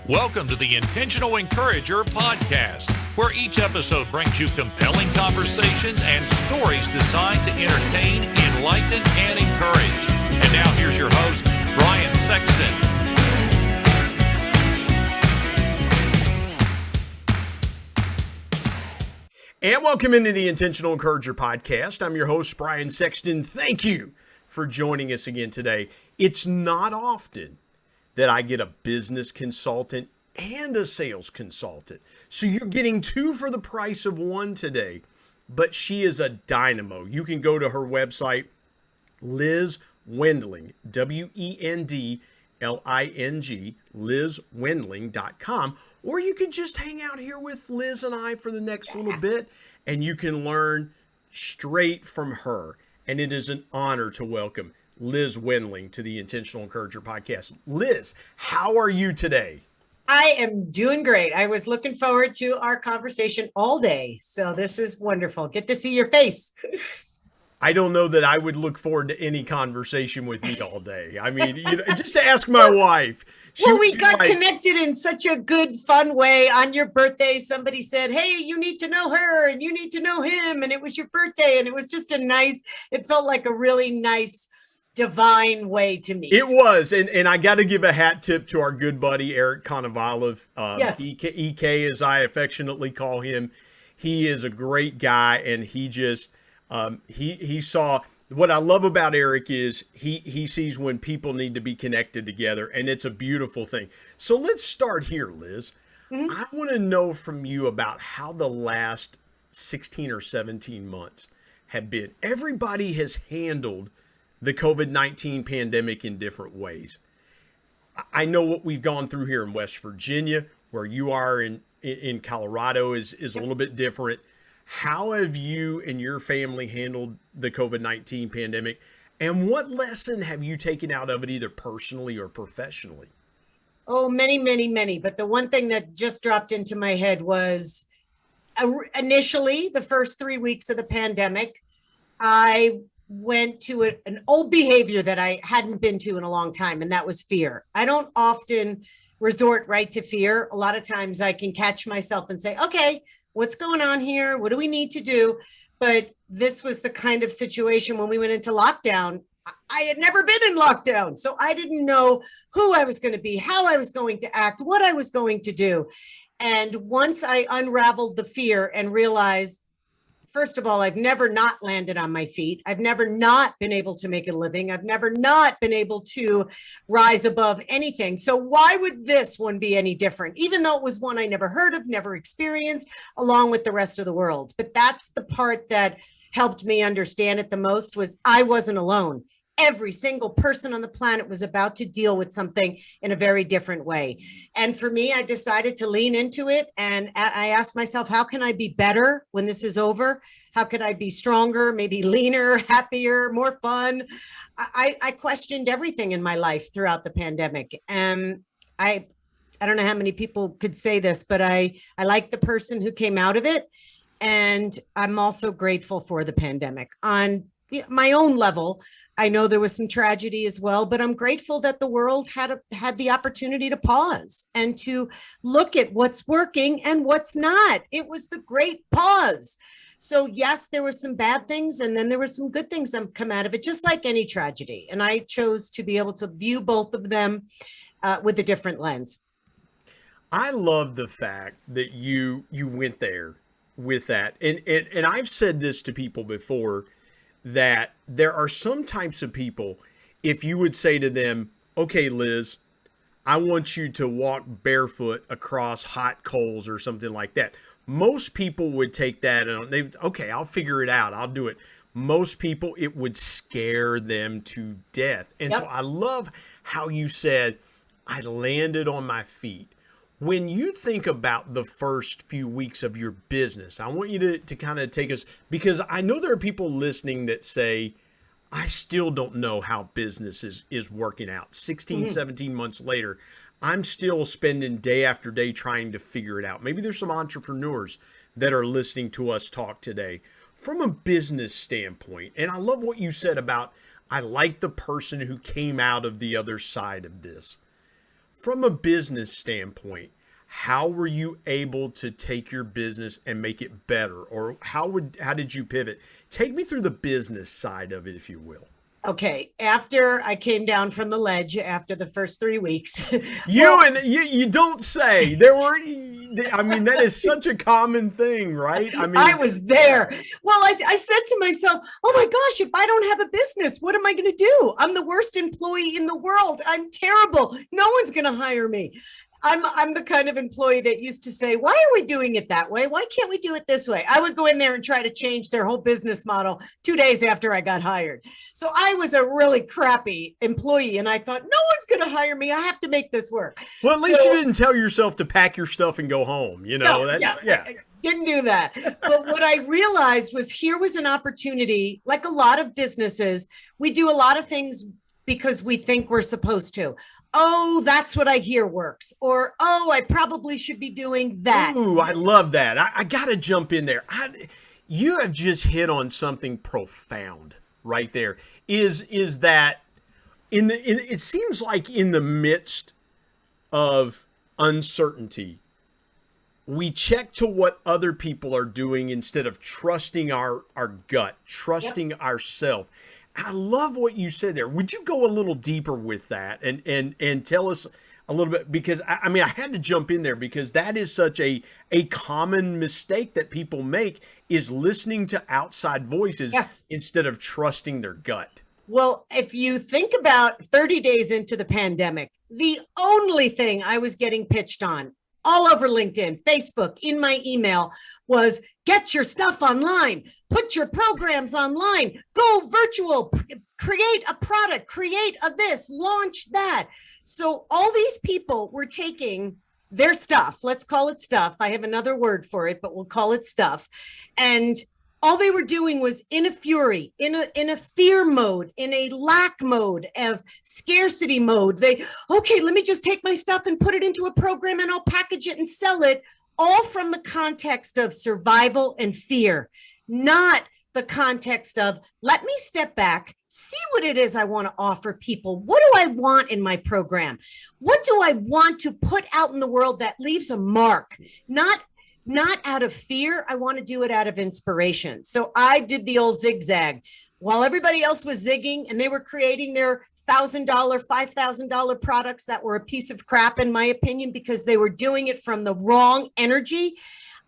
Welcome to the Intentional Encourager podcast, where each episode brings you compelling conversations and stories designed to entertain, enlighten, and encourage. And now here's your host, Brian Sexton. And welcome into the Intentional Encourager podcast. I'm your host, Brian Sexton. Thank you for joining us again today. It's not often that I get a business consultant and a sales consultant. So you're getting two for the price of one today. But she is a dynamo. You can go to her website, Liz Wendling, Wendling, LizWendling.com. Or you could just hang out here with Liz and I for the next little bit, and you can learn straight from her. And it is an honor to welcome Liz Wendling to the Intentional Encourager podcast. Liz, how are you today? I am doing great. I was looking forward to our conversation all day. So this is wonderful. Get to see your face. I don't know that I would look forward to any conversation with me all day. I mean, just ask my wife. Well, we got connected in such a good, fun way. On your birthday, somebody said, hey, you need to know her and you need to know him. And it was your birthday. And it was just it felt like a really nice, divine way to meet. It was. And I got to give a hat tip to our good buddy, Eric Konovalov. Yes. EK, as I affectionately call him. He is a great guy. And he just, he saw, what I love about Eric is he sees when people need to be connected together. And it's a beautiful thing. So let's start here, Liz. Mm-hmm. I want to know from you about how the last 16 or 17 months have been. Everybody has handled the COVID-19 pandemic in different ways. I know what we've gone through here in West Virginia, where you are in Colorado is a little bit different. How have you and your family handled the COVID-19 pandemic? And what lesson have you taken out of it, either personally or professionally? Oh, many, many, many. But the one thing that just dropped into my head was initially the first 3 weeks of the pandemic, I went to an old behavior that I hadn't been to in a long time, and that was fear. I don't often resort right to fear. A lot of times I can catch myself and say, okay, what's going on here? What do we need to do? But this was the kind of situation when we went into lockdown. I had never been in lockdown, so I didn't know who I was going to be, how I was going to act, what I was going to do. And once I unraveled the fear and realized, first of all, I've never not landed on my feet. I've never not been able to make a living. I've never not been able to rise above anything. So why would this one be any different? Even though it was one I never heard of, never experienced, along with the rest of the world. But that's the part that helped me understand it the most, was I wasn't alone. Every single person on the planet was about to deal with something in a very different way. And for me, I decided to lean into it. And I asked myself, how can I be better when this is over? How could I be stronger, maybe leaner, happier, more fun? I questioned everything in my life throughout the pandemic. And I don't know how many people could say this, but I like the person who came out of it. And I'm also grateful for the pandemic. On my own level, I know there was some tragedy as well, but I'm grateful that the world had the opportunity to pause and to look at what's working and what's not. It was the great pause. So yes, there were some bad things, and then there were some good things that come out of it, just like any tragedy. And I chose to be able to view both of them with a different lens. I love the fact that you went there with that. And I've said this to people before, that there are some types of people, if you would say to them, okay, Liz, I want you to walk barefoot across hot coals or something like that. Most people would take that and okay, I'll figure it out. I'll do it. Most people, it would scare them to death. And So I love how you said, I landed on my feet. When you think about the first few weeks of your business, I want you to kind of take us, because I know there are people listening that say, I still don't know how business is working out. 16, 17 months later, I'm still spending day after day trying to figure it out. Maybe there's some entrepreneurs that are listening to us talk today from a business standpoint. And I love what you said about, I like the person who came out of the other side of this. from a business standpoint, how were you able to take your business and make it better? Or how did you pivot? Take me through the business side of it, if you will. Okay, after I came down from the ledge after the first 3 weeks. You don't say. There were, I mean, that is such a common thing, right? I mean, I was there. Well, I said to myself, oh my gosh, if I don't have a business, what am I going to do? I'm the worst employee in the world. I'm terrible. No one's going to hire me. I'm the kind of employee that used to say, why are we doing it that way? Why can't we do it this way? I would go in there and try to change their whole business model 2 days after I got hired. So I was a really crappy employee, and I thought, no one's going to hire me. I have to make this work. Well, at least you didn't tell yourself to pack your stuff and go home. You know, I didn't do that. But what I realized was here was an opportunity. Like a lot of businesses, we do a lot of things because we think we're supposed to. Oh, that's what I hear works. Or, oh, I probably should be doing that. Ooh, I love that. I got to jump in there. You have just hit on something profound right there. Is that it seems like in the midst of uncertainty, we check to what other people are doing instead of trusting our gut, trusting ourselves. I love what you said there. Would you go a little deeper with that and tell us a little bit? Because I mean, I had to jump in there because that is such a common mistake that people make, is listening to outside voices instead of trusting their gut. Well, if you think about 30 days into the pandemic, the only thing I was getting pitched on all over LinkedIn, Facebook, in my email was get your stuff online, put your programs online, go virtual, create a product, create a this, launch that. So all these people were taking their stuff, let's call it stuff. I have another word for it, but we'll call it stuff. And all they were doing was in a fury, in a fear mode, in a lack mode, of scarcity mode. Okay, let me just take my stuff and put it into a program and I'll package it and sell it, all from the context of survival and fear, not the context of let me step back, see what it is I want to offer people. What do I want in my program? What do I want to put out in the world that leaves a mark? Not out of fear. I want to do it out of inspiration. So I did the old zigzag. While everybody else was zigging and they were creating their $1,000, $5,000 products that were a piece of crap, in my opinion, because they were doing it from the wrong energy,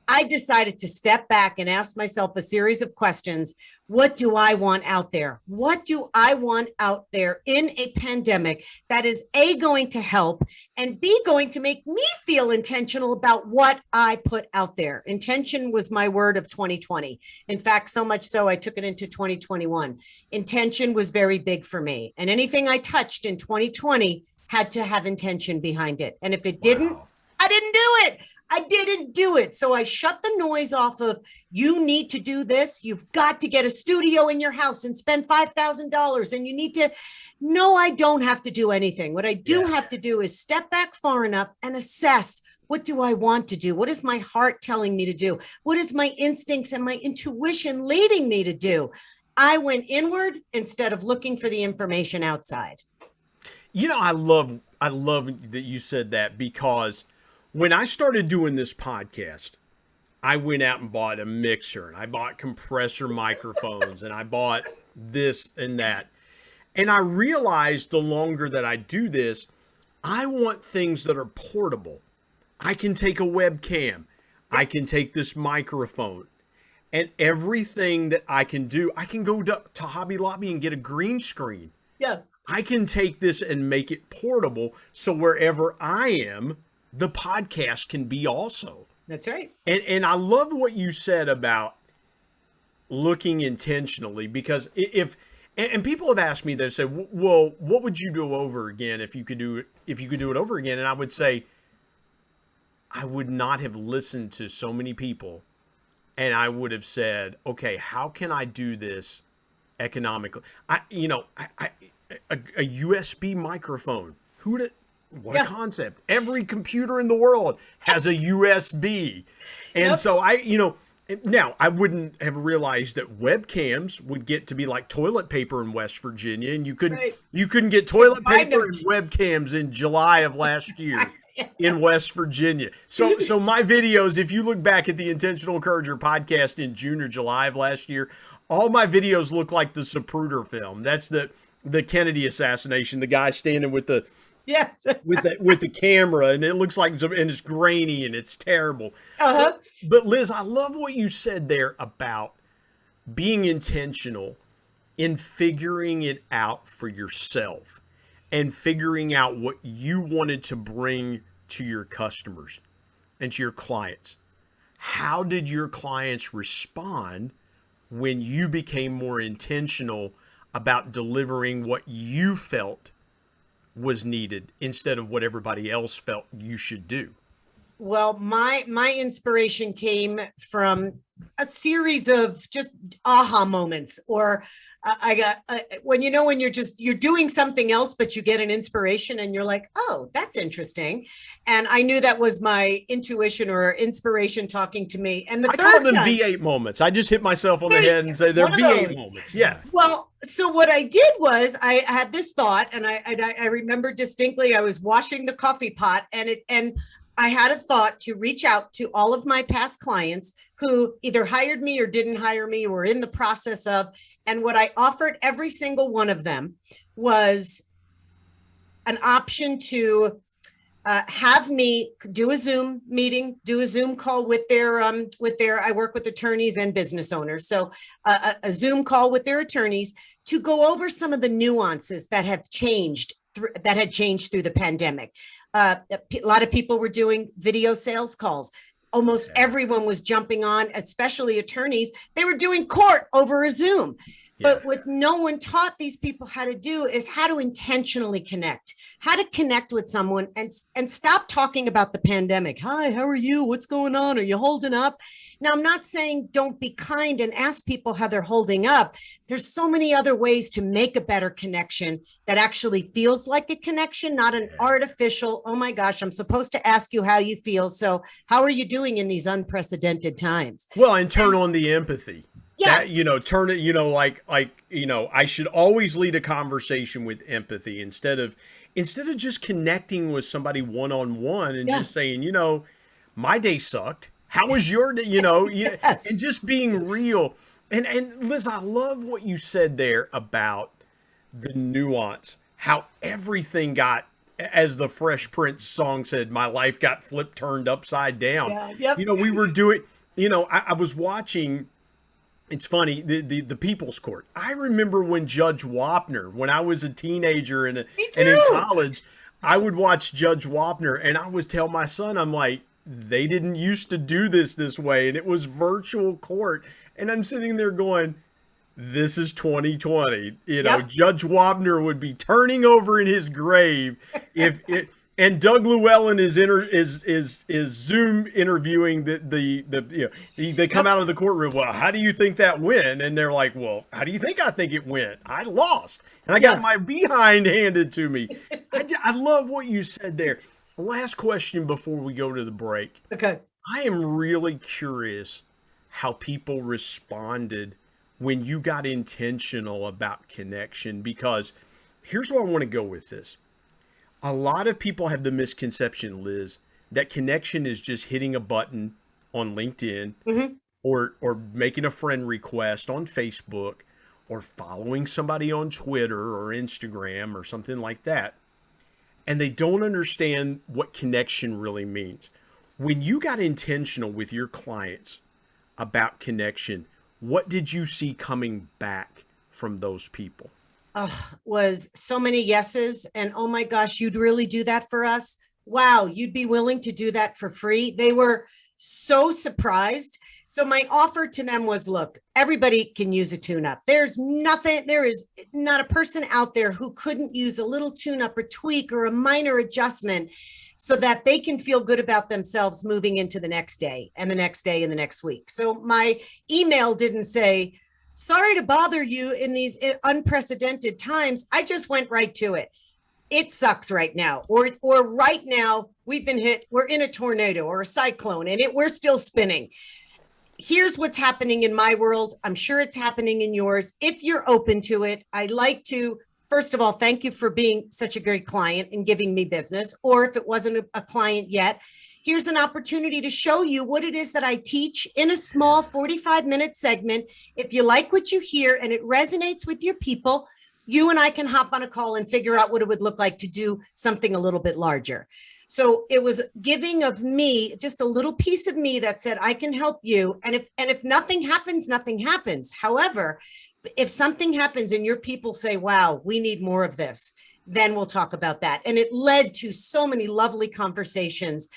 I decided to step back and ask myself a series of questions. What do I want out there? What do I want out there in a pandemic that is A, going to help, and B, going to make me feel intentional about what I put out there? Intention was my word of 2020. In fact, so much so I took it into 2021. Intention was very big for me. And anything I touched in 2020 had to have intention behind it. And if it didn't, I didn't do it. I didn't do it. So I shut the noise off of, you need to do this. You've got to get a studio in your house and spend $5,000. And you need to, no, I don't have to do anything. What I do have to do is step back far enough and assess, what do I want to do? What is my heart telling me to do? What is my instincts and my intuition leading me to do? I went inward instead of looking for the information outside. You know, I love that you said that, because when I started doing this podcast, I went out and bought a mixer, and I bought compressor microphones, and I bought this and that. And I realized the longer that I do this, I want things that are portable. I can take a webcam. I can take this microphone. And everything that I can do, I can go to Hobby Lobby and get a green screen. Yeah. I can take this and make it portable, so wherever I am, the podcast can be also. That's right. And I love what you said about looking intentionally, because if people have asked me, they say, well, what would you do over again if you could do it over again? And I would say, I would not have listened to so many people, and I would have said, okay, how can I do this economically? A USB microphone. What a concept. Every computer in the world has a USB. And so Now, I wouldn't have realized that webcams would get to be like toilet paper in West Virginia, and you couldn't get toilet paper and webcams in July of last year in West Virginia. So my videos, if you look back at the Intentional Encourager podcast in June or July of last year, all my videos look like the Zapruder film. That's the Kennedy assassination, the guy standing with the with the camera, and it looks like, and it's grainy and it's terrible. But Liz, I love what you said there about being intentional in figuring it out for yourself and figuring out what you wanted to bring to your customers and to your clients. How did your clients respond when you became more intentional about delivering what you felt was needed instead of what everybody else felt you should do? Well, my inspiration came from a series of just aha moments, or when you're doing something else, but you get an inspiration and you're like, oh, that's interesting. And I knew that was my intuition or inspiration talking to me. And I call them V8 moments. I just hit myself on the head and say they're V8 moments. Yeah. Well, so what I did was I had this thought, and I remember distinctly, I was washing the coffee pot, and I had a thought to reach out to all of my past clients who either hired me or didn't hire me, or were in the process of. And what I offered every single one of them was an option to have me do a Zoom meeting, do a Zoom call with their, I work with attorneys and business owners. So a Zoom call with their attorneys to go over some of the nuances that have changed, that had changed through the pandemic. A lot of people were doing video sales calls. Almost everyone was jumping on, especially attorneys. They were doing court over a Zoom. But what no one taught these people how to do is how to intentionally connect, how to connect with someone and stop talking about the pandemic. Hi, how are you? What's going on? Are you holding up? Now, I'm not saying don't be kind and ask people how they're holding up. There's so many other ways to make a better connection that actually feels like a connection, not an artificial, oh my gosh, I'm supposed to ask you how you feel. So how are you doing in these unprecedented times? Well, and turn on the empathy. Yes. That, turn it, I should always lead a conversation with empathy instead of just connecting with somebody one-on-one and just saying, my day sucked. How was your day? Yes. And just being real. And Liz, I love what you said there about the nuance, how everything got, as the Fresh Prince song said, my life got turned upside down. Yeah, yep. We were doing, I was watching, it's funny, the People's Court. I remember when Judge Wapner, when I was a teenager and in college, I would watch Judge Wapner, and I would tell my son, I'm like, they didn't used to do this way, and it was virtual court. And I'm sitting there going, this is 2020. Judge Wapner would be turning over in his grave if it. And Doug Llewellyn is Zoom interviewing they come out of the courtroom. Well, how do you think that went? And they're like, well, how do you think I think it went? I lost, and I got my behind handed to me. I love what you said there. Last question before we go to the break. Okay. I am really curious how people responded when you got intentional about connection, because here's where I want to go with this. A lot of people have the misconception, Liz, that connection is just hitting a button on LinkedIn or making a friend request on Facebook or following somebody on Twitter or Instagram or something like that. And they don't understand what connection really means. When you got intentional with your clients about connection, what did you see coming back from those people? Was so many yeses, and oh my gosh, you'd really do that for us? Wow, you'd be willing to do that for free? They were so surprised. So my offer to them was, look, everybody can use a tune-up. There is not a person out there who couldn't use a little tune-up or tweak or a minor adjustment so that they can feel good about themselves moving into the next day and the next day and the next week. So my email didn't say, sorry to bother you in these unprecedented times. I just went right to it. It sucks right now. Or right now we've been hit, we're in a tornado or a cyclone and we're still spinning. here's what's happening in my world. I'm sure it's happening in yours. If you're open to it, I'd like to, first of all, thank you for being such a great client and giving me business. Or if it wasn't a client yet, here's an opportunity to show you what it is that I teach in a small 45-minute segment. If you like what you hear and it resonates with your people, you and I can hop on a call and figure out what it would look like to do something a little bit larger. So it was giving of me, just a little piece of me that said, I can help you. And if nothing happens, nothing happens. However, if something happens and your people say, wow, we need more of this, then we'll talk about that. And it led to so many lovely conversations,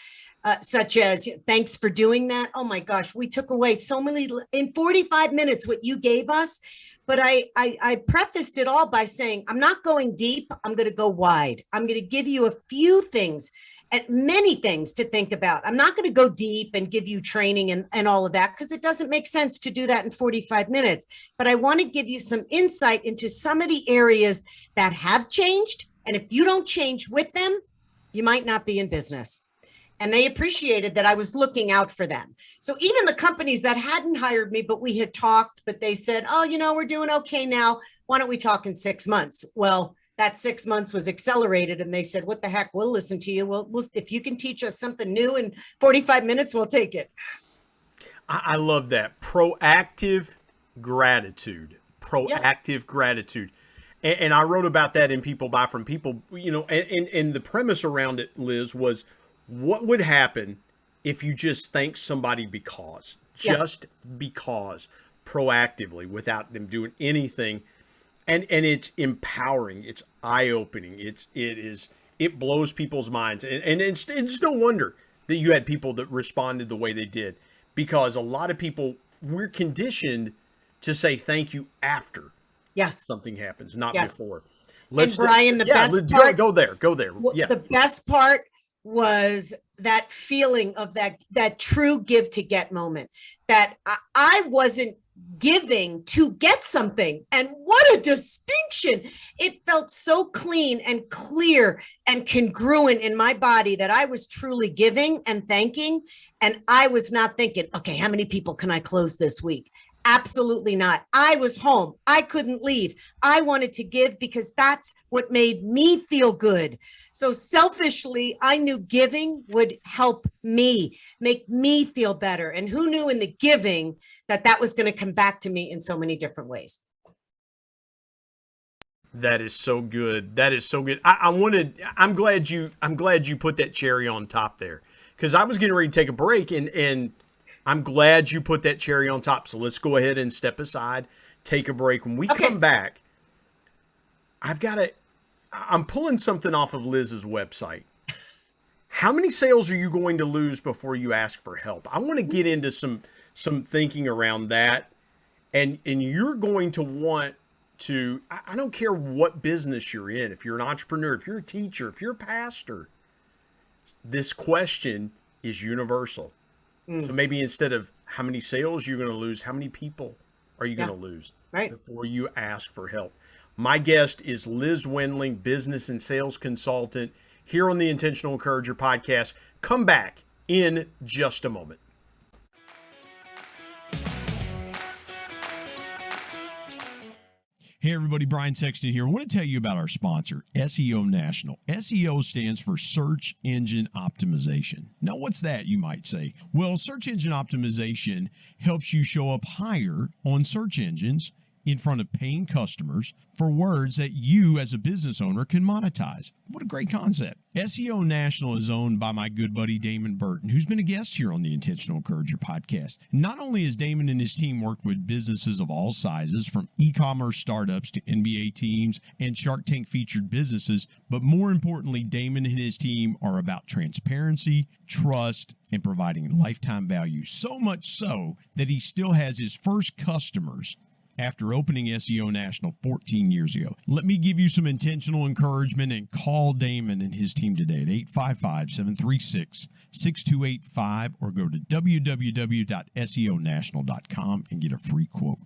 such as, thanks for doing that. Oh my gosh, we took away so many in 45 minutes, what you gave us. But I prefaced it all by saying, I'm not going deep. I'm going to go wide. I'm going to give you a few things and many things to think about. I'm not going to go deep and give you training and all of that, because it doesn't make sense to do that in 45 minutes. But I want to give you some insight into some of the areas that have changed. And if you don't change with them, you might not be in business. And they appreciated that I was looking out for them. So even the companies that hadn't hired me, but we had talked, but they said, oh, we're doing okay now. Why don't we talk in 6 months? Well, that 6 months was accelerated. And they said, what the heck, we'll listen to you. We'll if you can teach us something new in 45 minutes, we'll take it. I love that. Proactive gratitude. Proactive gratitude. And I wrote about that in People Buy From People, and the premise around it, Liz, was what would happen if you just thank somebody because, proactively, without them doing anything. And it's empowering. It's eye-opening. It blows people's minds. And it's no wonder that you had people that responded the way they did, because a lot of people, we're conditioned to say thank you after something happens, not before. And Brian, the best part, go there. Yeah. The best part was that feeling of that true give to get moment, that I wasn't giving to get something. And what a distinction. It felt so clean and clear and congruent in my body that I was truly giving and thanking. And I was not thinking, okay, how many people can I close this week? Absolutely not. I was home. I couldn't leave. I wanted to give because that's what made me feel good. So selfishly, I knew giving would help me, make me feel better. And who knew in the giving that was going to come back to me in so many different ways. That is so good. That is so good. I'm glad you put that cherry on top there, because I was getting ready to take a break, and I'm glad you put that cherry on top. So let's go ahead and step aside, take a break. When we come back, I'm pulling something off of Liz's website. How many sales are you going to lose before you ask for help? I want to get into some thinking around that. And you're going to want to, I don't care what business you're in, if you're an entrepreneur, if you're a teacher, if you're a pastor, this question is universal. So maybe instead of how many sales you're going to lose, how many people are you going to lose before you ask for help? My guest is Liz Wendling, business and sales consultant, here on the Intentional Encourager podcast. Come back in just a moment. Hey everybody, Brian Sexton here. I want to tell you about our sponsor, SEO National. SEO stands for Search Engine Optimization. Now what's that, you might say? Well, search engine optimization helps you show up higher on search engines in front of paying customers for words that you as a business owner can monetize. What a great concept. SEO National is owned by my good buddy Damon Burton, who's been a guest here on the Intentional Encourager podcast. Not only has Damon and his team worked with businesses of all sizes, from e-commerce startups to NBA teams and Shark Tank featured businesses, but more importantly, Damon and his team are about transparency, trust, and providing lifetime value. So much so that he still has his first customers after opening SEO National 14 years ago. Let me give you some intentional encouragement and call Damon and his team today at 855-736-6285 or go to www.seonational.com and get a free quote.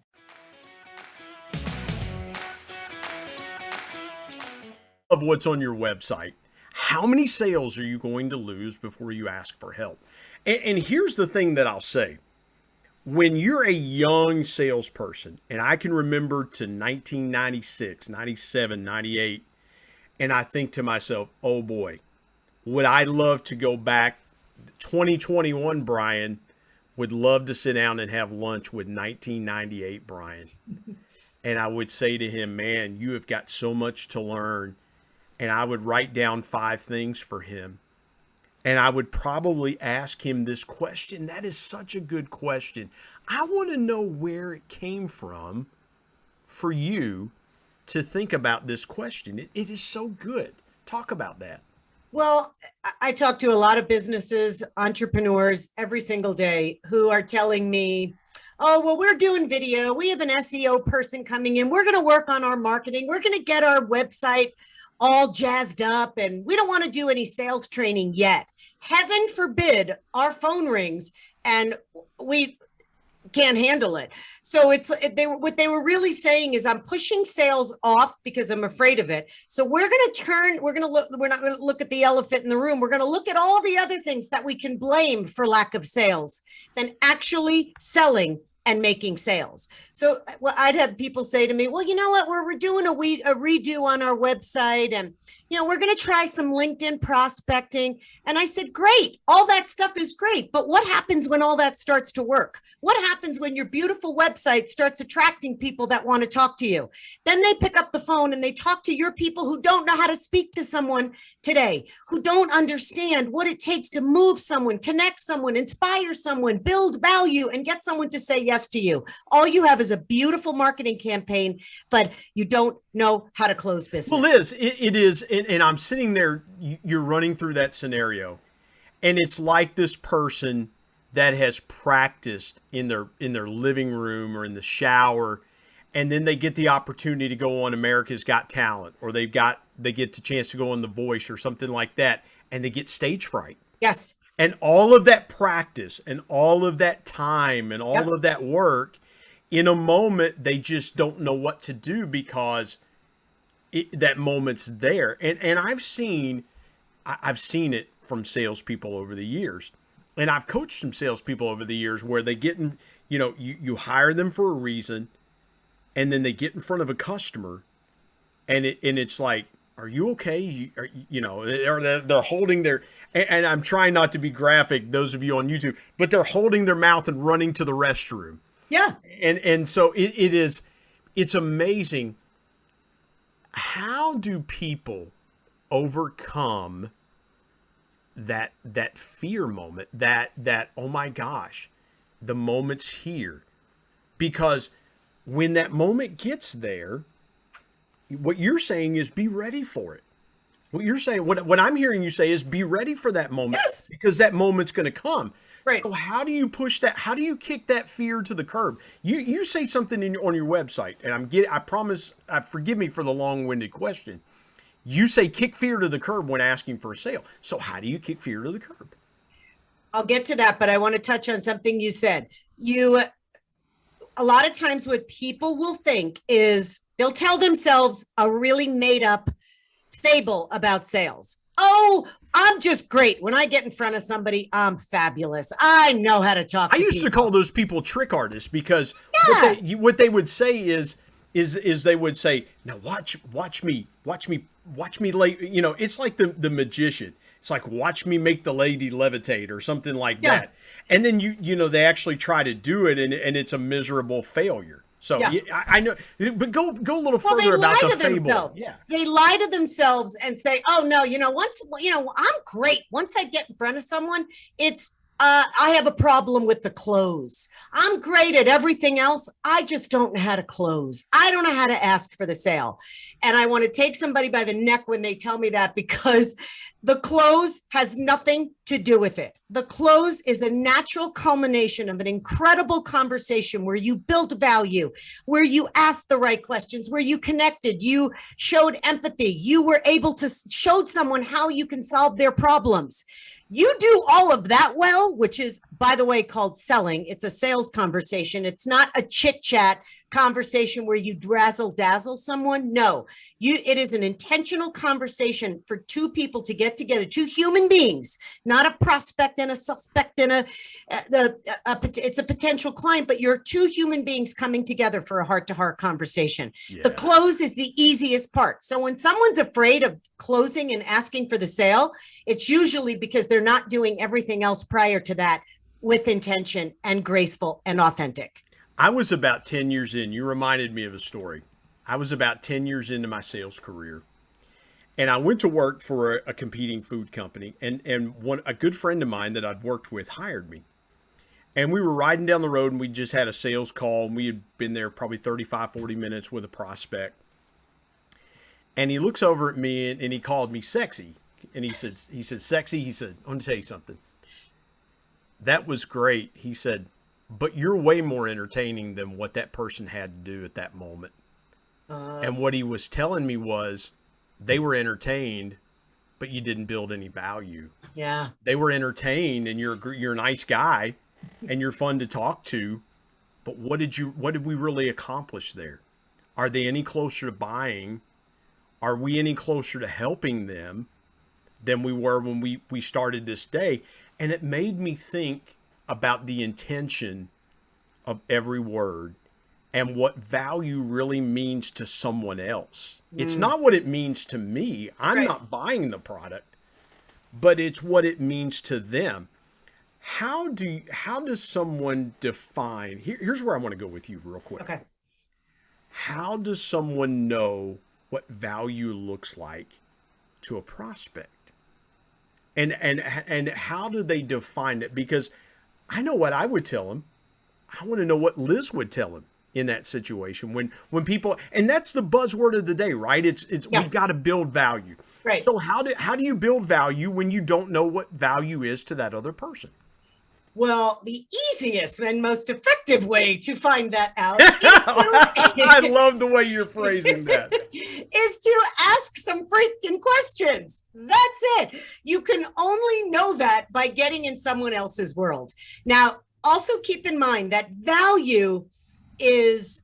Of what's on your website. How many sales are you going to lose before you ask for help? And here's the thing that I'll say. when you're a young salesperson, and I can remember to 1996, 97, 98, and I think to myself, oh boy, would I love to go back 2021, Brian, would love to sit down and have lunch with 1998 Brian. And I would say to him, man, you have got so much to learn. And I would write down 5 things for him. And I would probably ask him this question. That is such a good question. I want to know where it came from for you to think about this question. It is so good. Talk about that. Well, I talk to a lot of businesses, entrepreneurs every single day who are telling me, oh, well, we're doing video. We have an SEO person coming in. We're going to work on our marketing. We're going to get our website all jazzed up, and we don't want to do any sales training yet. Heaven forbid our phone rings and we can't handle it. So what they were really saying is, I'm pushing sales off because I'm afraid of it. So we're not going to look at the elephant in the room. We're going to look at all the other things that we can blame for lack of sales than actually selling and making sales. So I'd have people say to me, well, you know what, we're doing a redo on our website, and we're going to try some LinkedIn prospecting. And I said, great, all that stuff is great, but what happens when all that starts to work? What happens when your beautiful website starts attracting people that want to talk to you? Then they pick up the phone and they talk to your people who don't know how to speak to someone today, who don't understand what it takes to move someone, connect someone, inspire someone, build value, and get someone to say yes to you. All you have is a beautiful marketing campaign, but you don't know how to close business. Well, Liz, it is, and I'm sitting there, you're running through that scenario, and it's like this person that has practiced in their living room or in the shower, and then they get the opportunity to go on America's Got Talent, or they get the chance to go on The Voice or something like that, and they get stage fright. Yes. And all of that practice and all of that time and all of that work, in a moment, they just don't know what to do because that moment's there. And I've seen it from salespeople over the years. And I've coached some salespeople over the years where they get in, you hire them for a reason, and then they get in front of a customer, and it's like, are you okay? They're holding their, and I'm trying not to be graphic, those of you on YouTube, but they're holding their mouth and running to the restroom. Yeah. And so it's amazing. How do people overcome that fear moment, that, oh my gosh, the moment's here? Because when that moment gets there, what you're saying is be ready for it. What you're saying, what I'm hearing you say is be ready for that moment. Yes. Because that moment's going to come. Right. So how do you push that? How do you kick that fear to the curb? You say something on your website, and I promise, forgive me for the long-winded question. You say kick fear to the curb when asking for a sale. So how do you kick fear to the curb? I'll get to that, but I want to touch on something you said. A lot of times what people will think is they'll tell themselves a really made up fable about sales. Oh, I'm just great. When I get in front of somebody, I'm fabulous. I know how to talk to people. I used to call those people trick artists because what they would say is they would say, now watch me lay, it's like the magician. It's like, watch me make the lady levitate or something like that. And then they actually try to do it, and it's a miserable failure. So I know, but go a little further about the fable. Yeah, they lie to themselves and say, "Oh no, I'm great. Once I get in front of someone, it's I have a problem with the close. I'm great at everything else. I just don't know how to close. I don't know how to ask for the sale." And I want to take somebody by the neck when they tell me that, because the close has nothing to do with it. The close is a natural culmination of an incredible conversation where you built value, where you asked the right questions, where you connected, you showed empathy, you were able to show someone how you can solve their problems. You do all of that well, which is, by the way, called selling. It's a sales conversation. It's not a chit chat conversation where you razzle dazzle someone. No, it is an intentional conversation for two people to get together, two human beings, not a prospect and a suspect and it's a potential client, but you're two human beings coming together for a heart-to-heart conversation. The close is the easiest part. So when someone's afraid of closing and asking for the sale, it's usually because they're not doing everything else prior to that with intention and graceful and authentic. I was about 10 years in. You reminded me of a story. I was about 10 years into my sales career, and I went to work for a competing food company, and a good friend of mine that I'd worked with hired me. And we were riding down the road, and we just had a sales call, and we had been there probably 35, 40 minutes with a prospect. And he looks over at me, and he called me sexy. And he said, sexy, he said, I want to tell you something. That was great. He said, but you're way more entertaining than what that person had to do at that moment. And what he was telling me was they were entertained, but you didn't build any value. Yeah. They were entertained, and you're a nice guy and you're fun to talk to. But what did we really accomplish there? Are they any closer to buying? Are we any closer to helping them than we were when we started this day? And it made me think about the intention of every word and what value really means to someone else. It's not what it means to me. I'm not buying the product, but it's what it means to them. How does someone define, here's where I want to go with you real quick. Okay. How does someone know what value looks like to a prospect? And how do they define it? Because I know what I would tell them. I want to know what Liz would tell him in that situation when people, and that's the buzzword of the day, right? It's we've got to build value. Right. So how do you build value when you don't know what value is to that other person? Well, the easiest and most effective way to find that out I love the way you're phrasing that. Is to ask some freaking questions. That's it. You can only know that by getting in someone else's world. Now, also keep in mind that value is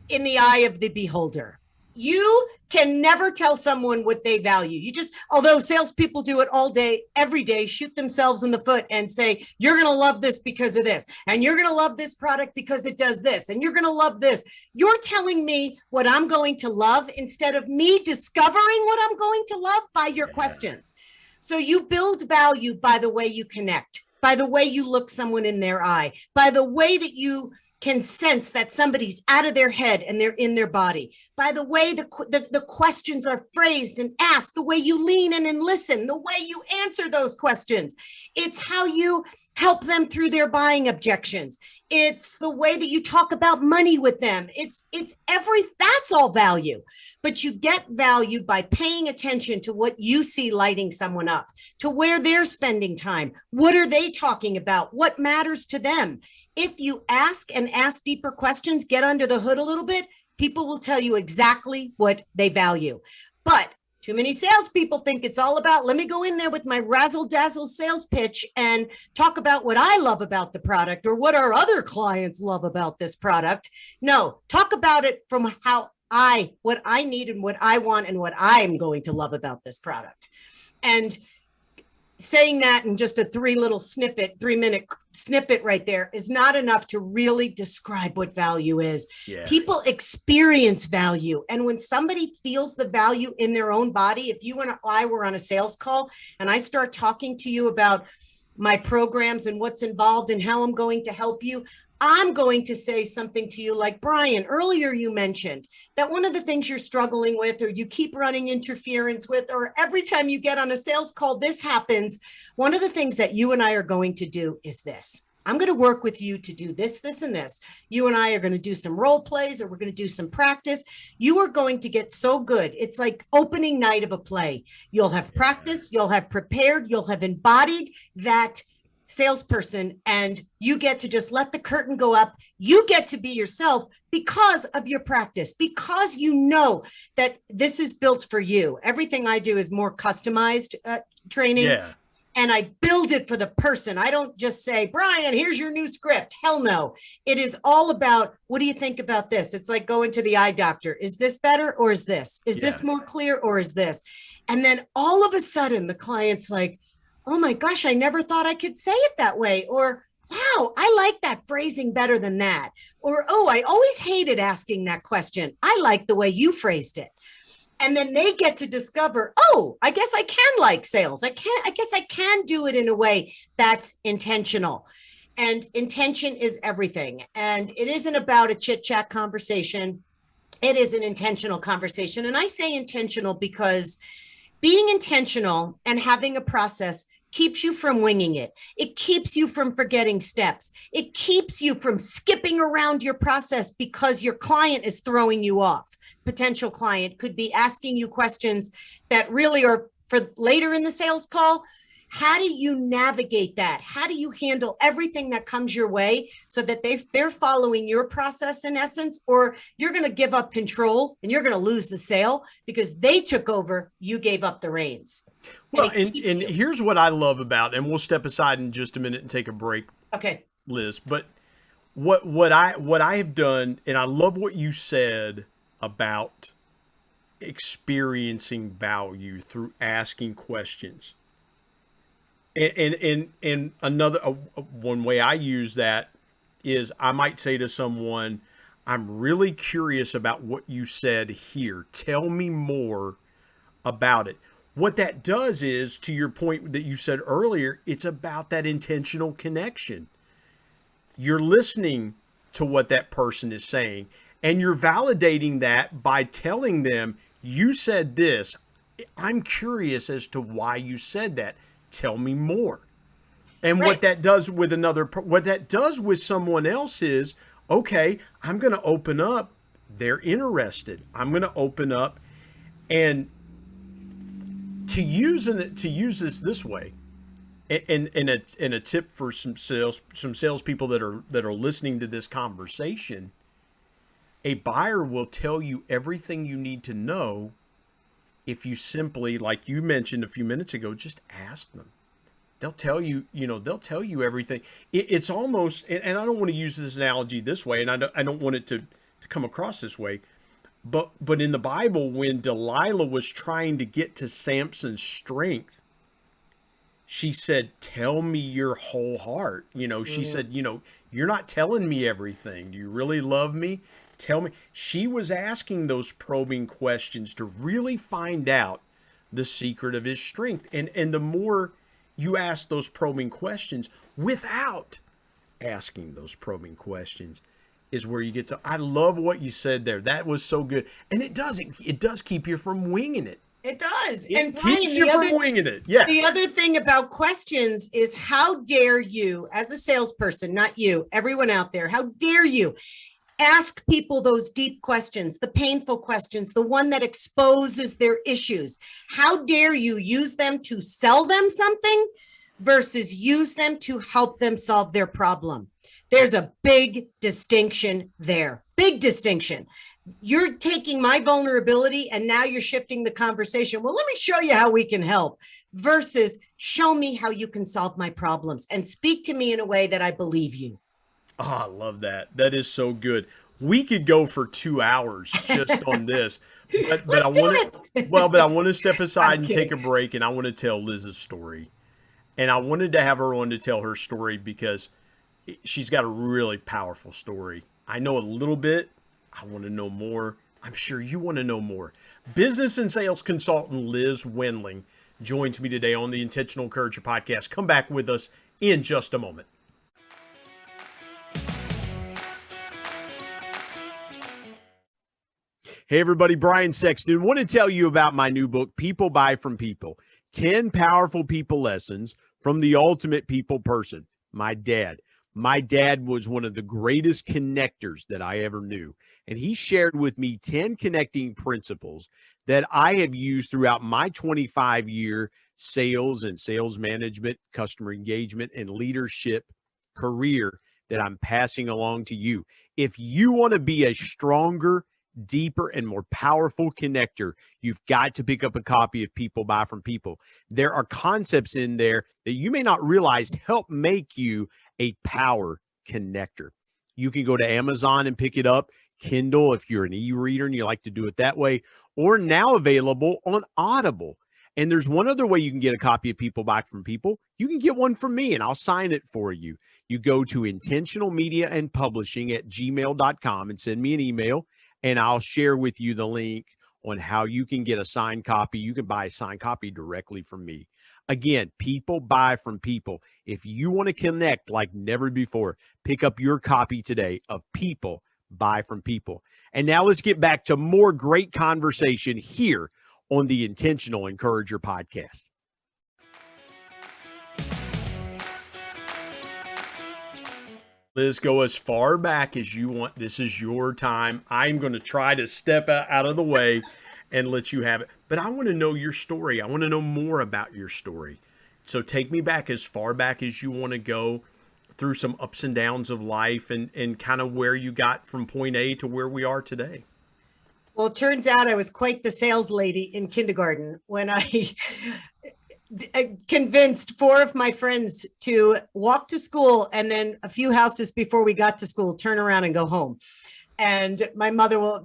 in the eye of the beholder. You can never tell someone what they value. Although salespeople do it all day, every day, shoot themselves in the foot and say, you're going to love this because of this. And you're going to love this product because it does this. And you're going to love this. You're telling me what I'm going to love instead of me discovering what I'm going to love by your questions. So you build value by the way you connect, by the way you look someone in their eye, by the way that you can sense that somebody's out of their head and they're in their body. By the way the questions are phrased and asked, the way you lean in and listen, the way you answer those questions. It's how you help them through their buying objections. It's the way that you talk about money with them. That's all value. But you get value by paying attention to what you see lighting someone up, to where they're spending time. What are they talking about? What matters to them? If you ask deeper questions, get under the hood a little bit, people will tell you exactly what they value. But too many salespeople think it's all about, let me go in there with my razzle dazzle sales pitch and talk about what I love about the product or what our other clients love about this product. No, talk about it from what I need and what I want and what I'm going to love about this product. And saying that in just a 3-minute snippet right there is not enough to really describe what value is. Yeah. People experience value. And when somebody feels the value in their own body, if you and I were on a sales call and I start talking to you about my programs and what's involved and how I'm going to help you, I'm going to say something to you like, Brian, earlier you mentioned that one of the things you're struggling with or you keep running interference with, or every time you get on a sales call, this happens. One of the things that you and I are going to do is this. I'm going to work with you to do this, this, and this. You and I are going to do some role plays or we're going to do some practice. You are going to get so good. It's like opening night of a play. You'll have practice, you'll have prepared, you'll have embodied that salesperson, and you get to just let the curtain go up. You get to be yourself because of your practice, because you know that this is built for you. Everything I do is more customized training. Yeah. and I build it for the person. I don't just say, Brian, here's your new script. Hell no. It is all about, what do you think about this? It's like going to the eye doctor. Is this better or is this? Is this more clear or is this? And then all of a sudden the client's like, oh my gosh, I never thought I could say it that way. Or, wow, I like that phrasing better than that. Or, oh, I always hated asking that question. I like the way you phrased it. And then they get to discover, oh, I guess I can like sales. I guess I can do it in a way that's intentional. And intention is everything. And it isn't about a chit chat conversation. It is an intentional conversation. And I say intentional because being intentional and having a process keeps you from winging it. It keeps you from forgetting steps. It keeps you from skipping around your process because your client is throwing you off. Potential client could be asking you questions that really are for later in the sales call. How do you navigate that? How do you handle everything that comes your way so that they're following your process in essence, or you're going to give up control and you're going to lose the sale because they took over, you gave up the reins. Well, and here's what I love about, and we'll step aside in just a minute and take a break. Okay. Liz, but what I have done, and I love what you said about experiencing value through asking questions. And another one way I use that is I might say to someone, I'm really curious about what you said here. Tell me more about it. What that does is, to your point that you said earlier, it's about that intentional connection. You're listening to what that person is saying, and you're validating that by telling them, you said this. I'm curious as to why you said that. Tell me more. And what that does with someone else is, okay, I'm going to open up. They're interested. I'm going to open up, and to use this way, and a tip for some salespeople that are listening to this conversation. A buyer will tell you everything you need to know if you simply, like you mentioned a few minutes ago, just ask them. They'll tell you, they'll tell you everything. It's almost, and I don't want to use this analogy this way, and I don't want it to come across this way, but in the Bible, when Delilah was trying to get to Samson's strength, she said, tell me your whole heart. She said, you're not telling me everything. Do you really love me? Tell me. She was asking those probing questions to really find out the secret of his strength. And the more you ask those probing questions without asking those probing questions is where you get to, I love what you said there. That was so good. And it does keep you from winging it. It does. It keeps you from winging it. Yeah. The other thing about questions is, how dare you, as a salesperson, not you, everyone out there, how dare you ask people those deep questions, the painful questions, the one that exposes their issues? How dare you use them to sell them something versus use them to help them solve their problem? There's a big distinction there. Big distinction. You're taking my vulnerability and now you're shifting the conversation. Well, let me show you how we can help, versus show me how you can solve my problems and speak to me in a way that I believe you. Oh, I love that. That is so good. We could go for 2 hours just on this, but I want to step aside and take a break, and I want to tell Liz's story. And I wanted to have her on to tell her story because she's got a really powerful story. I know a little bit. I want to know more. I'm sure you want to know more. Business and sales consultant Liz Wendling joins me today on the Intentional Encourager podcast. Come back with us in just a moment. Hey everybody, Brian Sexton. Want to tell you about my new book, People Buy From People. 10 powerful people lessons from the ultimate people person, my dad. My dad was one of the greatest connectors that I ever knew. And he shared with me 10 connecting principles that I have used throughout my 25-year sales and sales management, customer engagement, and leadership career that I'm passing along to you. If you want to be a stronger, deeper and more powerful connector, you've got to pick up a copy of People Buy From People. There are concepts in there that you may not realize help make you a power connector. You can go to Amazon and pick it up, Kindle if you're an e-reader and you like to do it that way, or now available on Audible. And there's one other way you can get a copy of People Buy From People. You can get one from me and I'll sign it for you. You go to intentionalmediaandpublishing@gmail.com and send me an email, and I'll share with you the link on how you can get a signed copy. You can buy a signed copy directly from me. Again, People Buy From People. If you want to connect like never before, pick up your copy today of People Buy From People. And now let's get back to more great conversation here on the Intentional Encourager podcast. Liz, go as far back as you want. This is your time. I'm going to try to step out of the way and let you have it. But I want to know your story. I want to know more about your story. So take me back as far back as you want to go through some ups and downs of life and kind of where you got from point A to where we are today. Well, it turns out I was quite the sales lady in kindergarten when I convinced 4 of my friends to walk to school and then a few houses before we got to school, turn around and go home. And my mother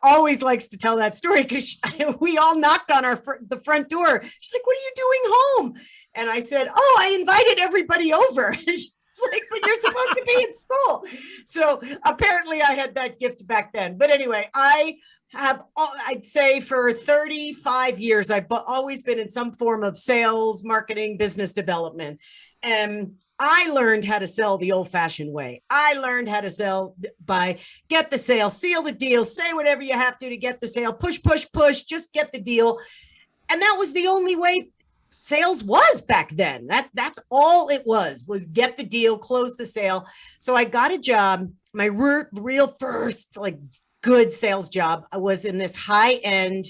always likes to tell that story because we all knocked on the front door. She's like, "What are you doing home?" And I said, "Oh, I invited everybody over." She's like, "But you're supposed to be in school." So apparently I had that gift back then. But anyway, I'd say for 35 years, I've always been in some form of sales, marketing, business development. And I learned how to sell the old-fashioned way. I learned how to sell by get the sale, seal the deal, say whatever you have to get the sale, push, push, push, just get the deal. And that was the only way sales was back then. That's all it was get the deal, close the sale. So I got a job. My real first good sales job was in this high-end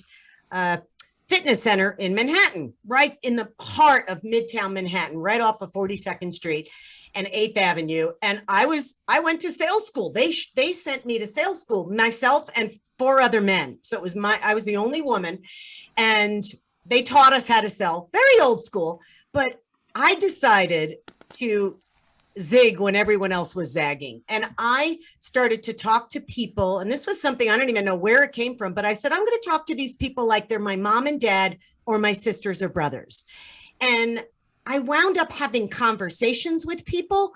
fitness center in Manhattan, right in the heart of Midtown Manhattan, right off of 42nd Street and 8th Avenue. And I went to sales school. They sent me to sales school, myself and 4 other men. So I was the only woman, and they taught us how to sell, very old school. But I decided to zig when everyone else was zagging. And I started to talk to people. And this was something I don't even know where it came from, but I said, I'm going to talk to these people like they're my mom and dad or my sisters or brothers. And I wound up having conversations with people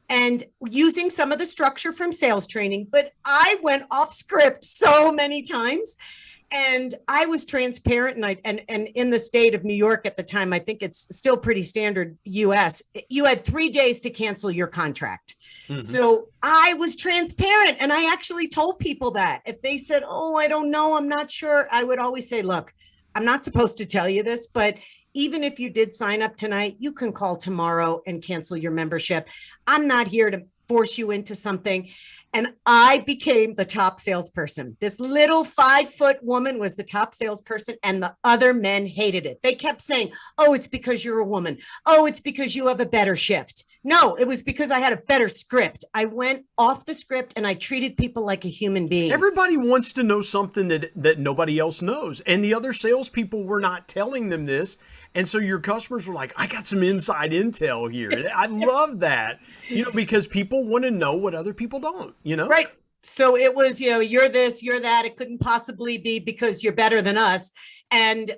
and using some of the structure from sales training, but I went off script so many times. And I was transparent, and in the state of New York at the time, I think it's still pretty standard US, you had 3 days to cancel your contract. Mm-hmm. So I was transparent, and I actually told people that. If they said, "Oh, I don't know, I'm not sure," I would always say, "Look, I'm not supposed to tell you this, but even if you did sign up tonight, you can call tomorrow and cancel your membership. I'm not here to force you into something." And I became the top salesperson. This little 5-foot woman was the top salesperson, and the other men hated it. They kept saying, "Oh, it's because you're a woman. Oh, it's because you have a better shift." No, it was because I had a better script. I went off the script and I treated people like a human being. Everybody wants to know something that nobody else knows. And the other salespeople were not telling them this. And so your customers were like, "I got some inside intel here." I love that, because people want to know what other people don't, Right. So it was, you're this, you're that. It couldn't possibly be because you're better than us. And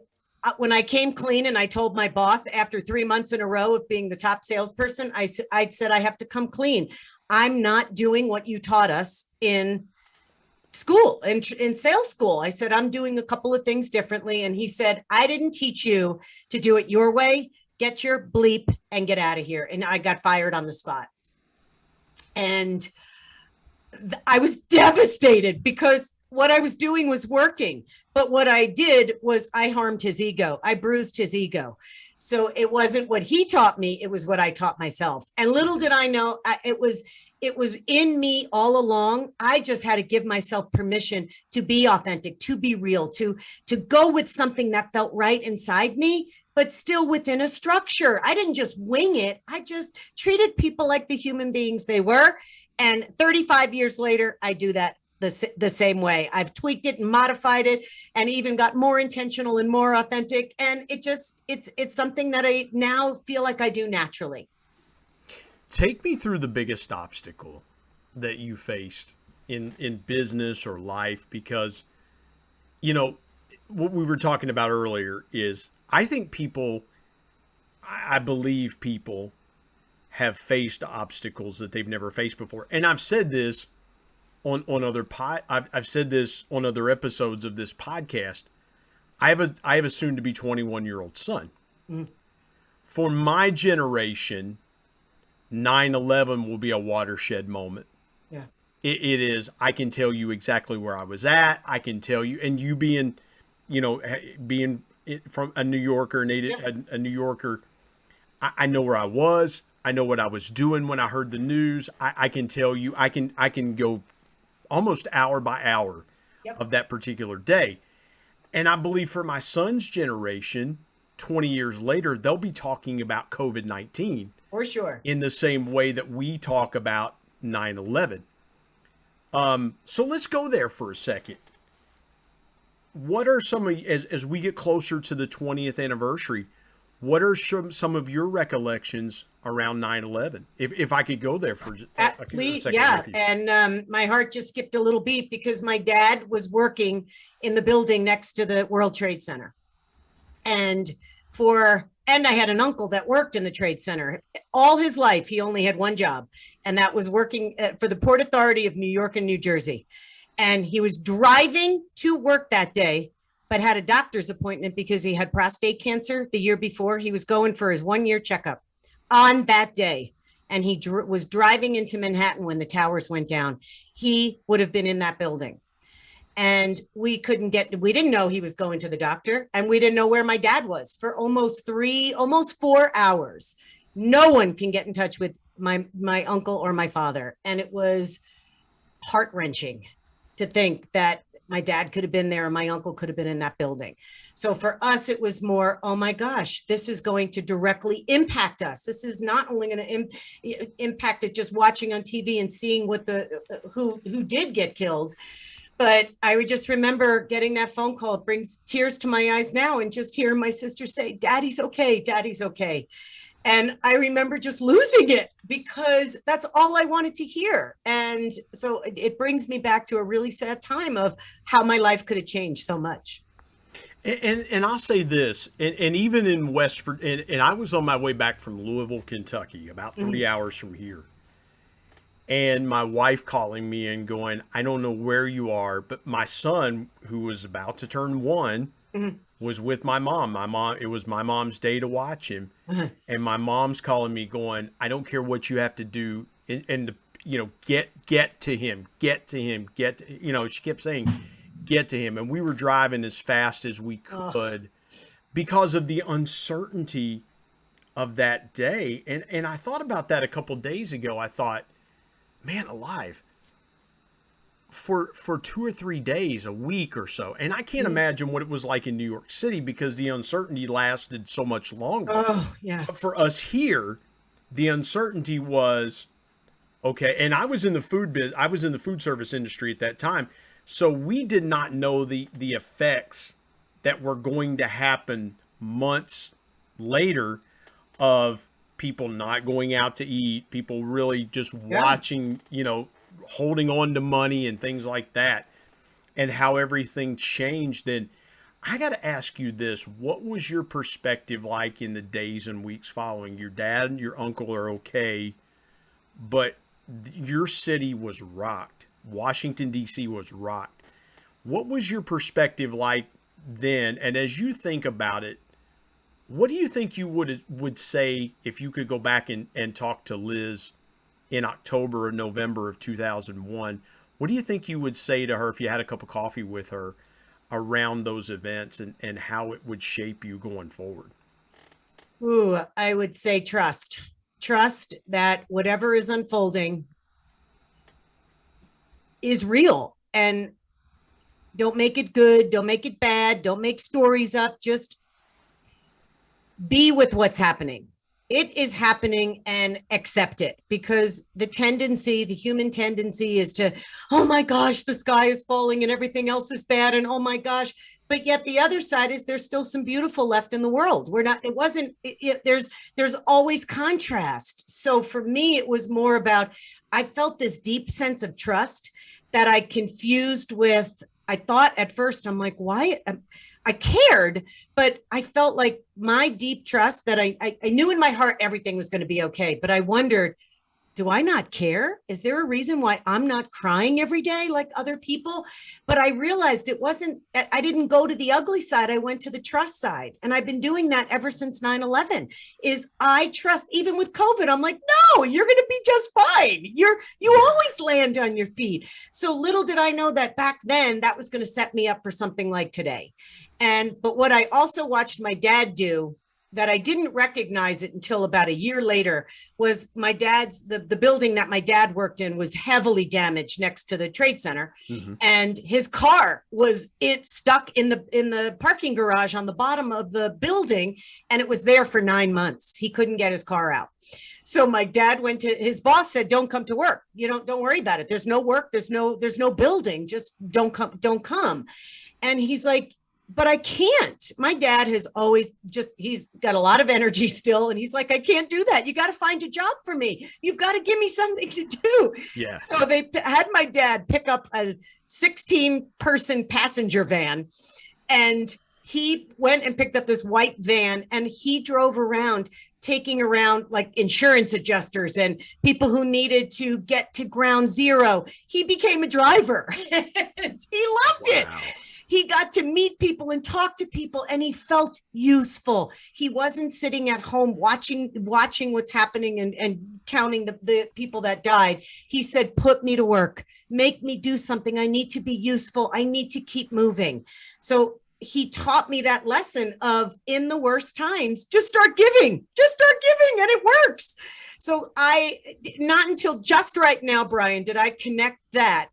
when I came clean and I told my boss after 3 months in a row of being the top salesperson, I said, "I have to come clean. I'm not doing what you taught us in school, in sales school." I said, "I'm doing a couple of things differently." And he said, "I didn't teach you to do it your way. Get your bleep and get out of here." And I got fired on the spot. And I was devastated because what I was doing was working. But what I did was I harmed his ego. I bruised his ego. So it wasn't what he taught me. It was what I taught myself. And little did I know, it was in me all along. I just had to give myself permission to be authentic, to be real, to go with something that felt right inside me, but still within a structure. I didn't just wing it. I just treated people like the human beings they were. And 35 years later, I do that the same way. I've tweaked it and modified it and even got more intentional and more authentic. And it's something that I now feel like I do naturally. Take me through the biggest obstacle that you faced in business or life, because, you know, what we were talking about earlier is I believe people have faced obstacles that they've never faced before. And I've said this on other I've said this on other episodes of this podcast. I have a soon to be 21-year-old son. Mm. For my generation, 9/11 will be a watershed moment. Yeah. It is. I can tell you exactly where I was at. I can tell you, and you being from a New Yorker, a New Yorker, I know where I was. I know what I was doing when I heard the news. I can tell you, I can go almost hour by hour of that particular day. And I believe for my son's generation, 20 years later, they'll be talking about COVID-19. For sure. In the same way that we talk about 9/11. So let's go there for a second. What are some of, as we get closer to the 20th anniversary, what are some of your recollections around 9/11? If I could go there for a second. Yeah, and my heart just skipped a little beat because my dad was working in the building next to the World Trade Center. And I had an uncle that worked in the Trade Center. All his life, he only had one job, and that was working for the Port Authority of New York and New Jersey. And he was driving to work that day, but had a doctor's appointment because he had prostate cancer the year before. He was going for his 1-year checkup on that day. And he was driving into Manhattan when the towers went down. He would have been in that building. And we didn't know he was going to the doctor, and we didn't know where my dad was for almost 4 hours. No one can get in touch with my uncle or my father. And it was heart-wrenching to think that my dad could have been there and my uncle could have been in that building. So for us, it was more, oh my gosh, this is going to directly impact us. This is not only going to impact it just watching on TV and seeing what who did get killed. But I would just remember getting that phone call. It brings tears to my eyes now, and just hearing my sister say, "Daddy's okay, Daddy's okay." And I remember just losing it because that's all I wanted to hear. And so it brings me back to a really sad time of how my life could have changed so much. And I'll say this, and even in and I was on my way back from Louisville, Kentucky, about 3 hours from here. And my wife calling me and going, "I don't know where you are," but my son, who was about to turn 1, was with my mom. It was my mom's day to watch him. And my mom's calling me going, "I don't care what you have to do. And get to him, she kept saying, "Get to him." And we were driving as fast as we could because of the uncertainty of that day. And I thought about that a couple of days ago. I thought, man alive, for 2 or 3 days, a week or so. And I can't imagine what it was like in New York City because the uncertainty lasted so much longer. Oh, yes. But for us here, the uncertainty was, okay. And I was in the food service industry at that time. So we did not know the effects that were going to happen months later of people not going out to eat, people really just watching, holding on to money and things like that, and how everything changed. And I got to ask you this, what was your perspective like in the days and weeks following? Your dad and your uncle are okay, but your city was rocked. Washington, D.C. was rocked. What was your perspective like then? And as you think about it, what do you think you would say if you could go back and talk to Liz in October or November of 2001? What do you think you would say to her if you had a cup of coffee with her around those events and how it would shape you going forward? Ooh, I would say trust. Trust that whatever is unfolding is real, and don't make it good. Don't make it bad. Don't make stories up. Just be with what's happening. it is happening, and accept it, because the human tendency is to, oh my gosh, the sky is falling and everything else is bad. And oh my gosh. But yet the other side is there's still some beautiful left in the world. There's always contrast. So for me, it was more about, I felt this deep sense of trust that I confused with, I thought at first, I'm like, why? I cared, but I felt like my deep trust that I knew in my heart everything was going to be okay. But I wondered, do I not care? Is there a reason why I'm not crying every day like other people? But I realized I didn't go to the ugly side. I went to the trust side. And I've been doing that ever since 9/11 is I trust, even with COVID. I'm like, no, you're going to be just fine. You always land on your feet. So little did I know that back then that was going to set me up for something like today. But what I also watched my dad do, that I didn't recognize it until about a year later, was my dad's, the building that my dad worked in was heavily damaged next to the Trade Center. Mm-hmm. And his car was stuck in the parking garage on the bottom of the building. And it was there for 9 months. He couldn't get his car out. So my dad went to, his boss said, don't come to work. Don't worry about it. There's no work. There's no building. Just don't come. And he's like, but I can't. My dad has always he's got a lot of energy still. And he's like, I can't do that. You got to find a job for me. You've got to give me something to do. Yeah. So they had my dad pick up a 16-person passenger van, and he went and picked up this white van, and he drove around, taking around like insurance adjusters and people who needed to get to ground zero. He became a driver. He loved it. He got to meet people and talk to people, and he felt useful. He wasn't sitting at home watching what's happening and counting the people that died. He said, put me to work, make me do something. I need to be useful. I need to keep moving. So he taught me that lesson of, in the worst times, just start giving, and it works. So not until just right now, Brian, did I connect that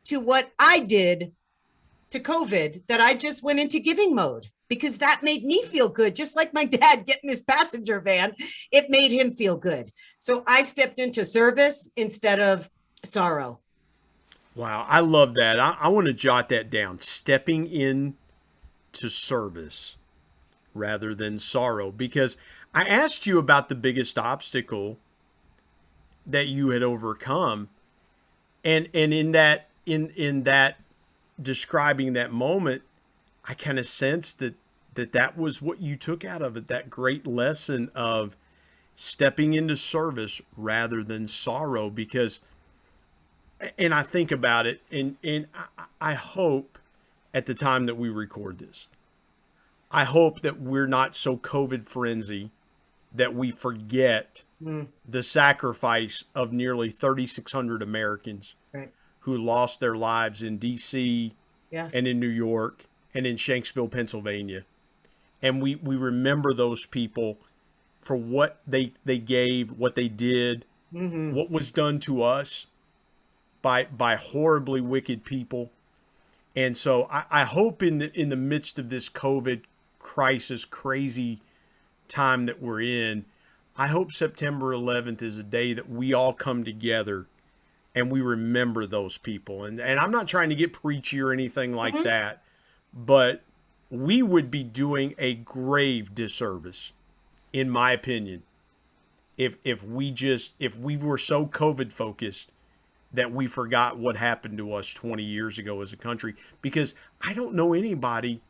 to what I did to COVID, that I just went into giving mode, because that made me feel good. Just like my dad getting his passenger van, it made him feel good. So I stepped into service instead of sorrow. Wow. I love that. I want to jot that down. Stepping in to service rather than sorrow, because I asked you about the biggest obstacle that you had overcome. And in that describing that moment, I kind of sensed that was what you took out of it, that great lesson of stepping into service rather than sorrow. Because, and I think about it, and I hope at the time that we record this, I hope that we're not so COVID frenzy that we forget the sacrifice of nearly 3,600 Americans. Right. Who lost their lives in D.C. Yes. and in New York and in Shanksville, Pennsylvania. And we remember those people for what they gave, what they did, what was done to us by horribly wicked people. And so I hope in the midst of this COVID crisis, crazy time that we're in, I hope September 11th is a day that we all come together and we remember those people. And I'm not trying to get preachy or anything like that, but we would be doing a grave disservice, in my opinion, if we were so COVID focused that we forgot what happened to us 20 years ago as a country. Because I don't know anybody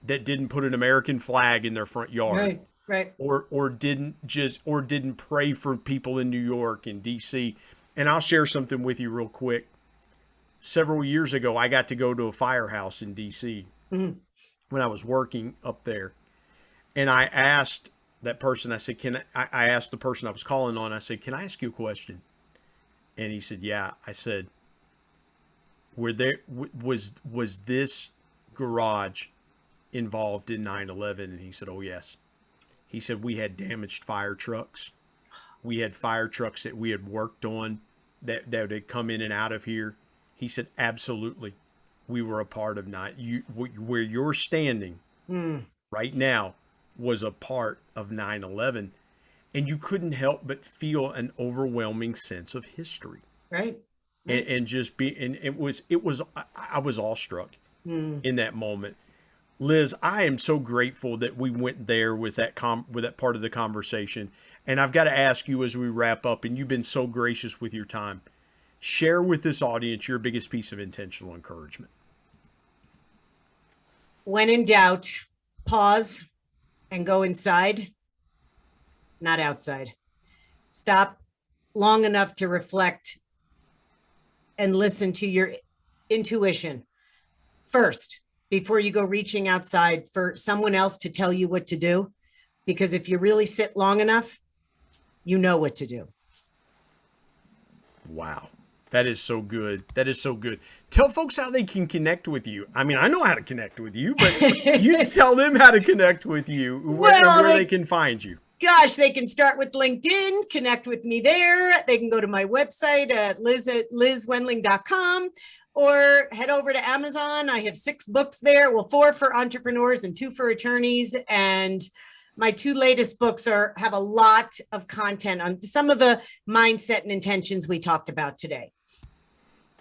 that didn't put an American flag in their front yard. Right. Or didn't pray for people in New York and DC. And I'll share something with you real quick. Several years ago, I got to go to a firehouse in D.C. when I was working up there. And I asked that person, I said, I asked the person I was calling on, I said, can I ask you a question? And he said, yeah. I said, was this garage involved in 9/11? And he said, oh, yes. He said, we had damaged fire trucks. We had fire trucks that we had worked on that had come in and out of here. He said, absolutely. We were a part of where you're standing right now was a part of 9/11. and you couldn't help but feel an overwhelming sense of history. Right. And just be, and I was awestruck in that moment. Liz, I am so grateful that we went there with that part of the conversation. And I've got to ask you as we wrap up, and you've been so gracious with your time, share with this audience your biggest piece of intentional encouragement. When in doubt, pause and go inside, not outside. Stop long enough to reflect and listen to your intuition first, before you go reaching outside for someone else to tell you what to do. Because if you really sit long enough, you know what to do. Wow. That is so good. That is so good. Tell folks how they can connect with you. I mean, I know how to connect with you, but you tell them how to connect with you, where they can find you. Gosh, they can start with LinkedIn, connect with me there. They can go to my website at lizwendling.com. Or head over to Amazon. I have 6 books there. Well, 4 for entrepreneurs and 2 for attorneys. And my 2 latest books have a lot of content on some of the mindset and intentions we talked about today.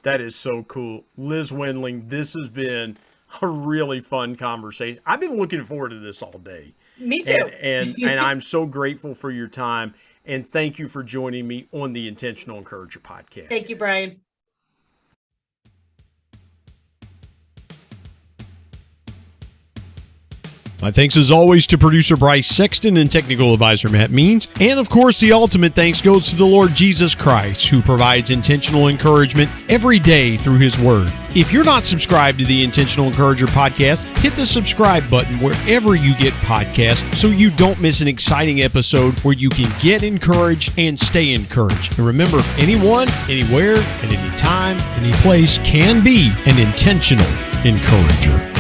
That is so cool. Liz Wendling, this has been a really fun conversation. I've been looking forward to this all day. Me too. And I'm so grateful for your time. And thank you for joining me on the Intentional Encourager podcast. Thank you, Brian. My thanks as always to producer Bryce Sexton and technical advisor Matt Means. And of course, the ultimate thanks goes to the Lord Jesus Christ, who provides intentional encouragement every day through his word. If you're not subscribed to the Intentional Encourager podcast, hit the subscribe button wherever you get podcasts so you don't miss an exciting episode where you can get encouraged and stay encouraged. And remember, anyone, anywhere, at any time, any place can be an intentional encourager.